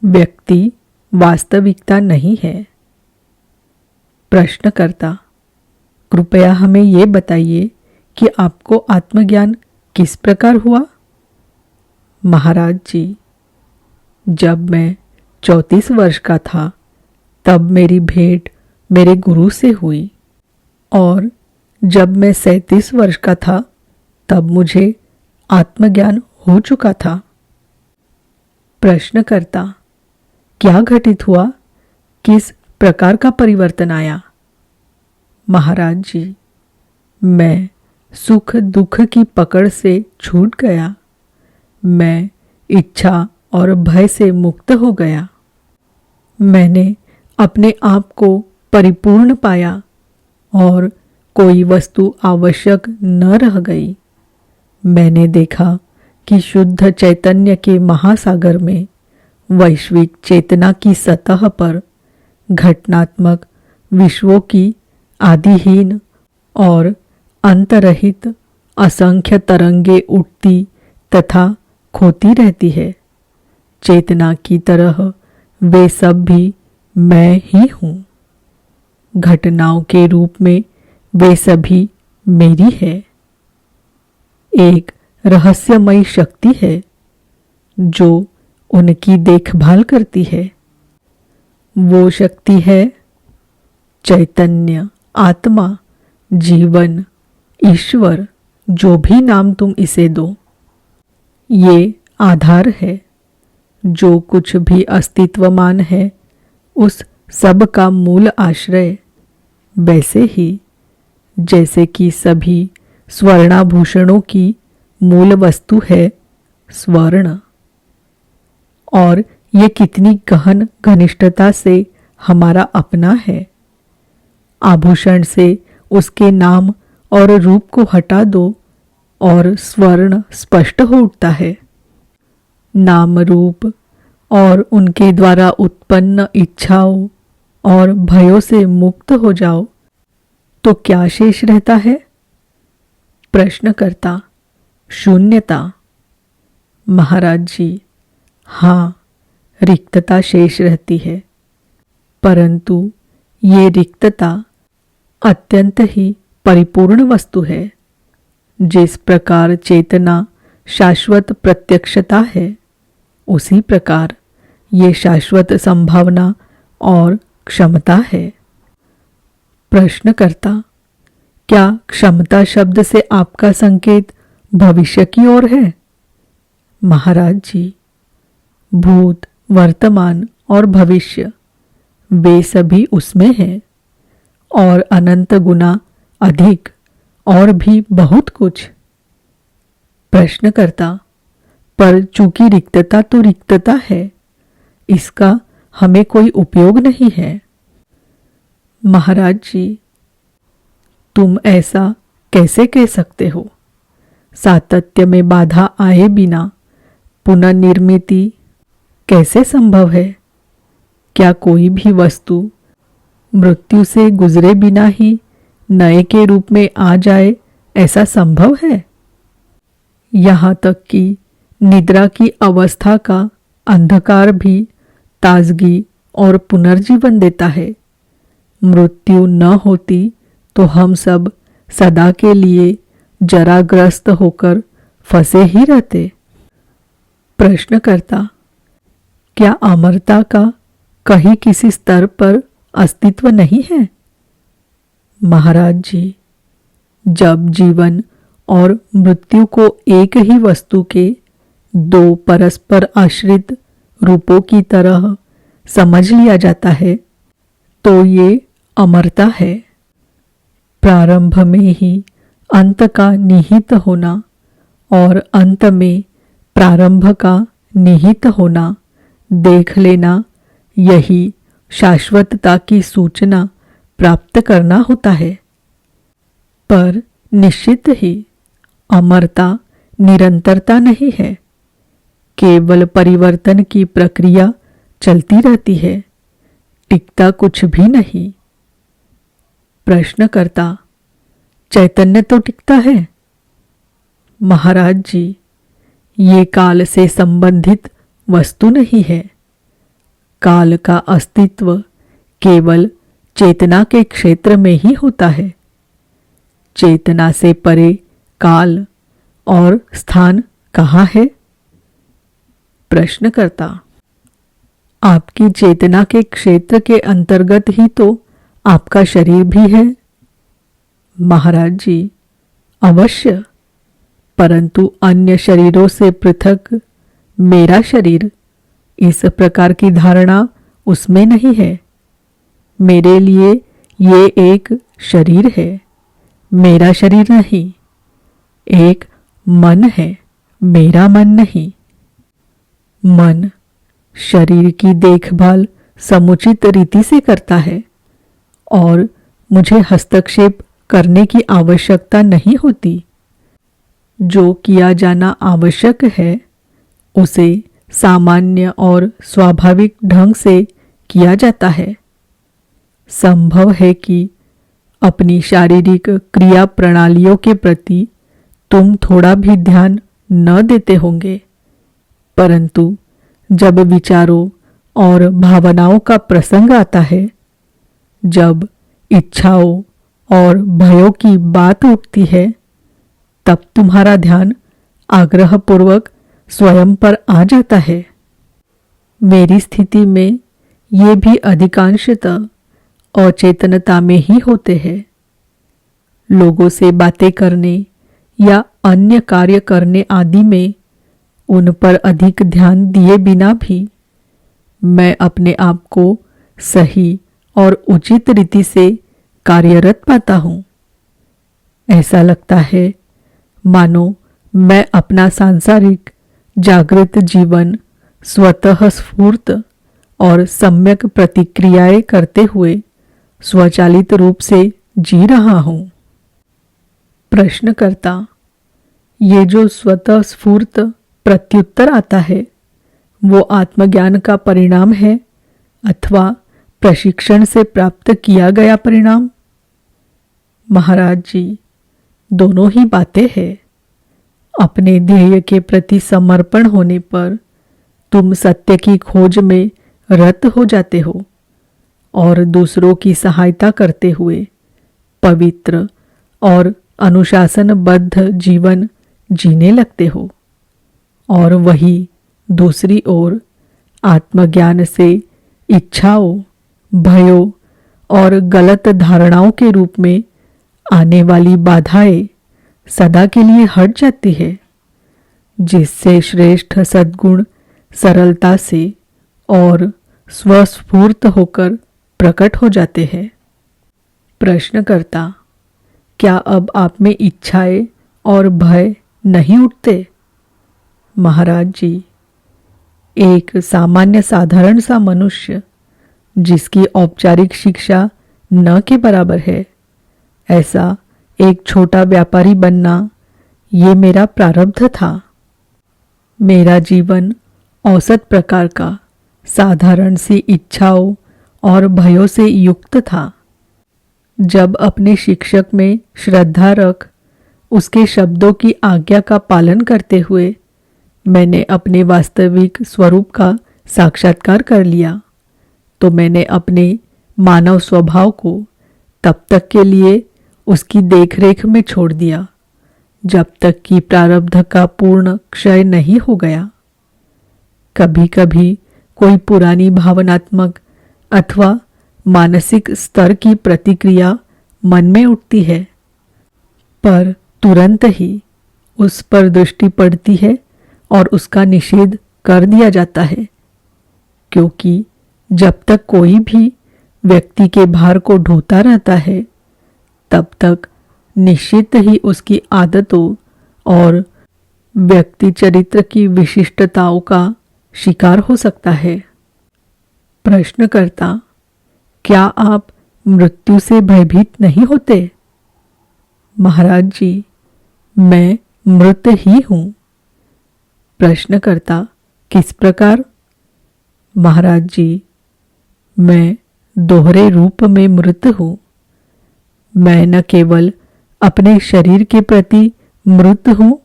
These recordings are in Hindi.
व्यक्ति वास्तविकता नहीं है। प्रश्नकर्ता, कृपया हमें ये बताइए कि आपको आत्मज्ञान किस प्रकार हुआ? महाराज जी, जब मैं 34 वर्ष का था तब मेरी भेंट मेरे गुरु से हुई और जब मैं 37 वर्ष का था तब मुझे आत्मज्ञान हो चुका था। प्रश्नकर्ता, क्या घटित हुआ? किस प्रकार का परिवर्तन आया? महाराज जी, मैं सुख दुख की पकड़ से छूट गया। मैं इच्छा और भय से मुक्त हो गया। मैंने अपने आप को परिपूर्ण पाया और कोई वस्तु आवश्यक न रह गई। मैंने देखा कि शुद्ध चैतन्य के महासागर में वैश्विक चेतना की सतह पर घटनात्मक विश्वों की आदिहीन और अंतरहित असंख्य तरंगे उठती तथा खोती रहती है। चेतना की तरह वे सब भी मैं ही हूँ। घटनाओं के रूप में वे सभी मेरी है। एक रहस्यमयी शक्ति है जो उनकी देखभाल करती है। वो शक्ति है चैतन्य, आत्मा, जीवन, ईश्वर, जो भी नाम तुम इसे दो। ये आधार है। जो कुछ भी अस्तित्वमान है उस सब का मूल आश्रय। वैसे ही जैसे कि सभी स्वर्णाभूषणों की मूल वस्तु है स्वर्ण। और ये कितनी गहन घनिष्ठता से हमारा अपना है। आभूषण से उसके नाम और रूप को हटा दो और स्वर्ण स्पष्ट हो उठता है। नाम रूप और उनके द्वारा उत्पन्न इच्छाओं और भयों से मुक्त हो जाओ तो क्या शेष रहता है? प्रश्नकर्ता, शून्यता। महाराज जी, हाँ, रिक्तता शेष रहती है, परंतु ये रिक्तता अत्यंत ही परिपूर्ण वस्तु है। जिस प्रकार चेतना शाश्वत प्रत्यक्षता है उसी प्रकार ये शाश्वत संभावना और क्षमता है। प्रश्नकर्ता, क्या क्षमता शब्द से आपका संकेत भविष्य की ओर है? महाराज जी, भूत, वर्तमान और भविष्य वे सभी उसमें हैं और अनंत गुना अधिक और भी बहुत कुछ। प्रश्नकर्ता, पर चूंकि रिक्तता तो रिक्तता है, इसका हमें कोई उपयोग नहीं है। महाराज जी, तुम ऐसा कैसे कह सकते हो? सातत्य में बाधा आए बिना पुनर्निर्मिति कैसे संभव है? क्या कोई भी वस्तु मृत्यु से गुजरे बिना ही नए के रूप में आ जाए, ऐसा संभव है? यहाँ तक कि निद्रा की अवस्था का अंधकार भी ताजगी और पुनर्जीवन देता है। मृत्यु न होती तो हम सब सदा के लिए जराग्रस्त होकर फंसे ही रहते। प्रश्नकर्ता, क्या अमरता का कहीं किसी स्तर पर अस्तित्व नहीं है? महाराज जी, जब जीवन और मृत्यु को एक ही वस्तु के दो परस्पर आश्रित रूपों की तरह समझ लिया जाता है तो ये अमरता है। प्रारंभ में ही अंत का निहित होना और अंत में प्रारंभ का निहित होना देख लेना, यही शाश्वतता की सूचना प्राप्त करना होता है। पर निश्चित ही अमरता निरंतरता नहीं है। केवल परिवर्तन की प्रक्रिया चलती रहती है, टिकता कुछ भी नहीं। प्रश्नकर्ता, चैतन्य तो टिकता है? महाराज जी, ये काल से संबंधित वस्तु नहीं है। काल का अस्तित्व केवल चेतना के क्षेत्र में ही होता है। चेतना से परे काल और स्थान कहाँ है? प्रश्नकर्ता, आपकी चेतना के क्षेत्र के अंतर्गत ही तो आपका शरीर भी है। महाराज जी, अवश्य, परंतु अन्य शरीरों से पृथक मेरा शरीर, इस प्रकार की धारणा उसमें नहीं है। मेरे लिए ये एक शरीर है, मेरा शरीर नहीं। एक मन है, मेरा मन नहीं। मन शरीर की देखभाल समुचित रीति से करता है और मुझे हस्तक्षेप करने की आवश्यकता नहीं होती। जो किया जाना आवश्यक है उसे सामान्य और स्वाभाविक ढंग से किया जाता है। संभव है कि अपनी शारीरिक क्रिया प्रणालियों के प्रति तुम थोड़ा भी ध्यान न देते होंगे, परंतु जब विचारों और भावनाओं का प्रसंग आता है, जब इच्छाओं और भयों की बात उठती है, तब तुम्हारा ध्यान आग्रहपूर्वक स्वयं पर आ जाता है। मेरी स्थिति में ये भी अधिकांशतः अचेतनता में ही होते हैं। लोगों से बातें करने या अन्य कार्य करने आदि में उन पर अधिक ध्यान दिए बिना भी मैं अपने आप को सही और उचित रीति से कार्यरत पाता हूँ। ऐसा लगता है मानो मैं अपना सांसारिक जागृत जीवन स्वतः स्फूर्त और सम्यक प्रतिक्रियाएं करते हुए स्वचालित रूप से जी रहा हूँ। प्रश्नकर्ता, ये जो स्वतः स्फूर्त प्रत्युत्तर आता है वो आत्मज्ञान का परिणाम है अथवा प्रशिक्षण से प्राप्त किया गया परिणाम? महाराज जी, दोनों ही बातें हैं। अपने ध्येय के प्रति समर्पण होने पर तुम सत्य की खोज में रत हो जाते हो और दूसरों की सहायता करते हुए पवित्र और अनुशासनबद्ध जीवन जीने लगते हो, और वही दूसरी ओर आत्मज्ञान से इच्छाओं, भयों और गलत धारणाओं के रूप में आने वाली बाधाएं सदा के लिए हट जाती है, जिससे श्रेष्ठ सद्गुण सरलता से और स्वस्फूर्त होकर प्रकट हो जाते हैं। प्रश्नकर्ता, क्या अब आप में इच्छाएं और भय नहीं उठते? महाराज जी, एक सामान्य साधारण सा मनुष्य जिसकी औपचारिक शिक्षा न के बराबर है, ऐसा एक छोटा व्यापारी बनना ये मेरा प्रारब्ध था। मेरा जीवन औसत प्रकार का साधारण सी इच्छाओं और भयों से युक्त था। जब अपने शिक्षक में श्रद्धा रख उसके शब्दों की आज्ञा का पालन करते हुए मैंने अपने वास्तविक स्वरूप का साक्षात्कार कर लिया, तो मैंने अपने मानव स्वभाव को तब तक के लिए उसकी देखरेख में छोड़ दिया जब तक कि प्रारब्ध का पूर्ण क्षय नहीं हो गया। कभी कभी कोई पुरानी भावनात्मक अथवा मानसिक स्तर की प्रतिक्रिया मन में उठती है, पर तुरंत ही उस पर दृष्टि पड़ती है और उसका निषेध कर दिया जाता है, क्योंकि जब तक कोई भी व्यक्ति के भार को ढोता रहता है तब तक निश्चित ही उसकी आदतों और व्यक्ति चरित्र की विशिष्टताओं का शिकार हो सकता है। प्रश्नकर्ता, क्या आप मृत्यु से भयभीत नहीं होते? महाराज जी, मैं मृत ही हूँ। प्रश्नकर्ता, किस प्रकार? महाराज जी, मैं दोहरे रूप में मृत हूँ। मैं न केवल अपने शरीर के प्रति मृत हूँ,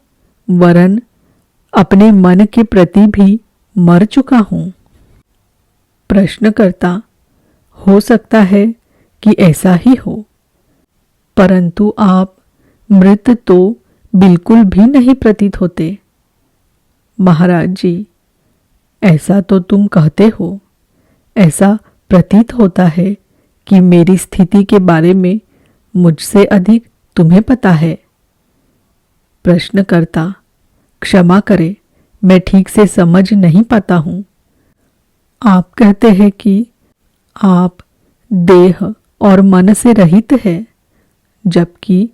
वरन अपने मन के प्रति भी मर चुका हूँ। प्रश्नकर्ता, हो सकता है कि ऐसा ही हो, परंतु आप मृत तो बिल्कुल भी नहीं प्रतीत होते। महाराज जी, ऐसा तो तुम कहते हो। ऐसा प्रतीत होता है कि मेरी स्थिति के बारे में मुझसे अधिक तुम्हें पता है। प्रश्नकर्ता, क्षमा करें, मैं ठीक से समझ नहीं पाता हूँ। आप कहते हैं कि आप देह और मन से रहित है, जबकि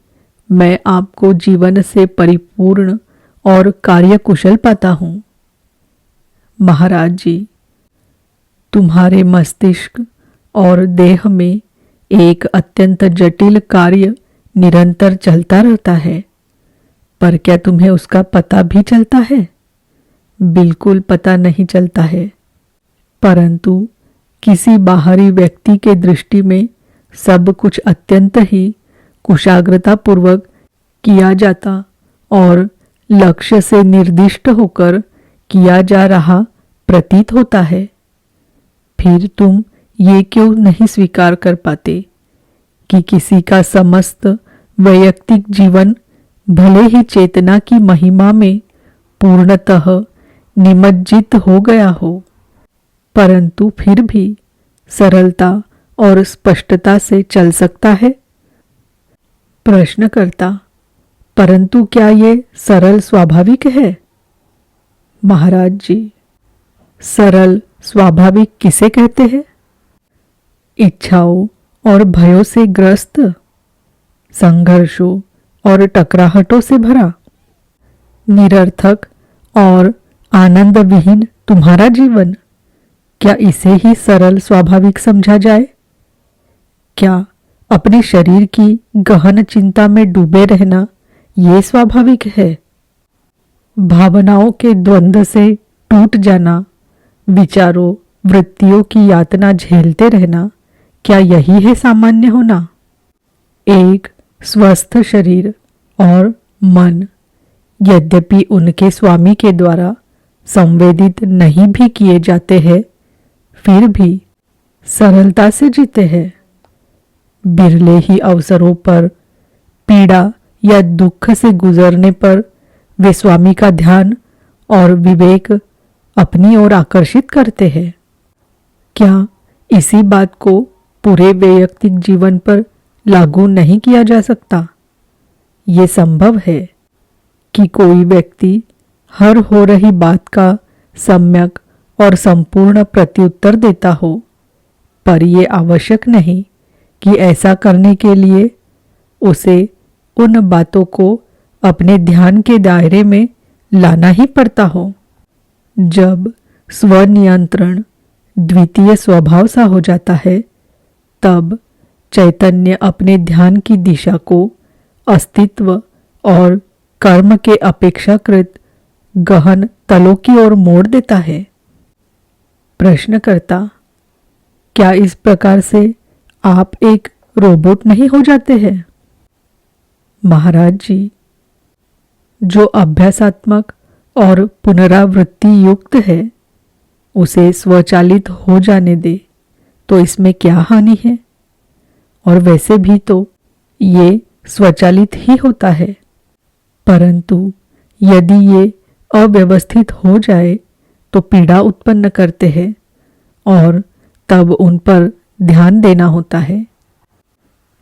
मैं आपको जीवन से परिपूर्ण और कार्यकुशल पाता हूँ। महाराज जी, तुम्हारे मस्तिष्क और देह में एक अत्यंत जटिल कार्य निरंतर चलता रहता है, पर क्या तुम्हें उसका पता भी चलता है? बिल्कुल पता नहीं चलता है, परंतु किसी बाहरी व्यक्ति के दृष्टि में सब कुछ अत्यंत ही कुशाग्रतापूर्वक किया जाता और लक्ष्य से निर्दिष्ट होकर किया जा रहा प्रतीत होता है। फिर तुम ये क्यों नहीं स्वीकार कर पाते कि किसी का समस्त वैयक्तिक जीवन भले ही चेतना की महिमा में पूर्णतः निमज्जित हो गया हो, परंतु फिर भी सरलता और स्पष्टता से चल सकता है? प्रश्नकर्ता, परंतु क्या ये सरल स्वाभाविक है? महाराज जी, सरल स्वाभाविक किसे कहते हैं? इच्छाओं और भयों से ग्रस्त, संघर्षों और टकराहटों से भरा, निरर्थक और आनंद विहीन तुम्हारा जीवन, क्या इसे ही सरल स्वाभाविक समझा जाए? क्या अपने शरीर की गहन चिंता में डूबे रहना ये स्वाभाविक है? भावनाओं के द्वंद्व से टूट जाना, विचारों वृत्तियों की यातना झेलते रहना, क्या यही है सामान्य होना? एक स्वस्थ शरीर और मन यद्यपि उनके स्वामी के द्वारा संवेदित नहीं भी किए जाते हैं, फिर भी सरलता से जीते हैं। बिरले ही अवसरों पर पीड़ा या दुख से गुजरने पर वे स्वामी का ध्यान और विवेक अपनी ओर आकर्षित करते हैं। क्या इसी बात को पूरे वैयक्तिक जीवन पर लागू नहीं किया जा सकता? ये संभव है कि कोई व्यक्ति हर हो रही बात का सम्यक और संपूर्ण प्रत्युत्तर देता हो, पर यह आवश्यक नहीं कि ऐसा करने के लिए उसे उन बातों को अपने ध्यान के दायरे में लाना ही पड़ता हो। जब स्वनियंत्रण द्वितीय स्वभाव सा हो जाता है, तब चैतन्य अपने ध्यान की दिशा को अस्तित्व और कर्म के अपेक्षाकृत गहन तलों की ओर मोड़ देता है। प्रश्नकर्ता, क्या इस प्रकार से आप एक रोबोट नहीं हो जाते हैं? महाराज जी, जो अभ्यासात्मक और पुनरावृत्ति युक्त है, उसे स्वचालित हो जाने दे तो इसमें क्या हानि है? और वैसे भी तो ये स्वचालित ही होता है, परंतु यदि ये अव्यवस्थित हो जाए तो पीड़ा उत्पन्न करते हैं और तब उन पर ध्यान देना होता है।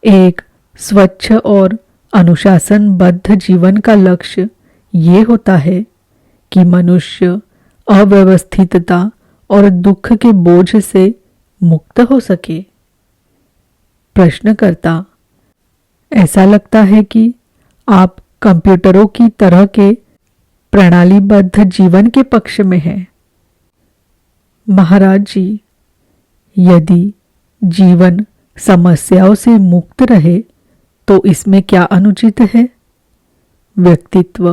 एक स्वच्छ और अनुशासनबद्ध जीवन का लक्ष्य ये होता है कि मनुष्य अव्यवस्थितता और दुख के बोझ से मुक्त हो सके। प्रश्नकर्ता, ऐसा लगता है कि आप कंप्यूटरों की तरह के प्रणालीबद्ध जीवन के पक्ष में हैं। महाराज जी, यदि जीवन समस्याओं से मुक्त रहे तो इसमें क्या अनुचित है? व्यक्तित्व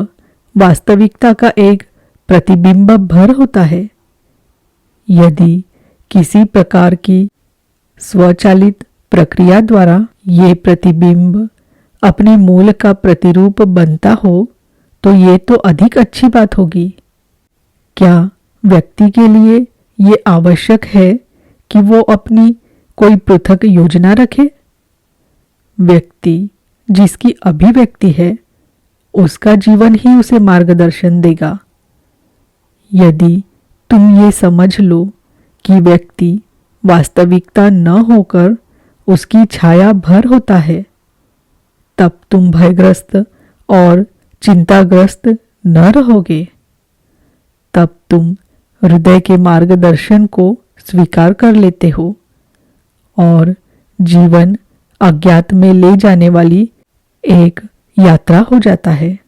वास्तविकता का एक प्रतिबिंब भर होता है। यदि किसी प्रकार की स्वचालित प्रक्रिया द्वारा ये प्रतिबिंब अपने मूल का प्रतिरूप बनता हो तो ये तो अधिक अच्छी बात होगी। क्या व्यक्ति के लिए ये आवश्यक है कि वो अपनी कोई पृथक योजना रखे? व्यक्ति जिसकी अभिव्यक्ति है, उसका जीवन ही उसे मार्गदर्शन देगा। यदि तुम ये समझ लो कि व्यक्ति वास्तविकता न होकर उसकी छाया भर होता है, तब तुम भयग्रस्त और चिंताग्रस्त न रहोगे। तब तुम हृदय के मार्गदर्शन को स्वीकार कर लेते हो और जीवन अज्ञात में ले जाने वाली एक यात्रा हो जाता है।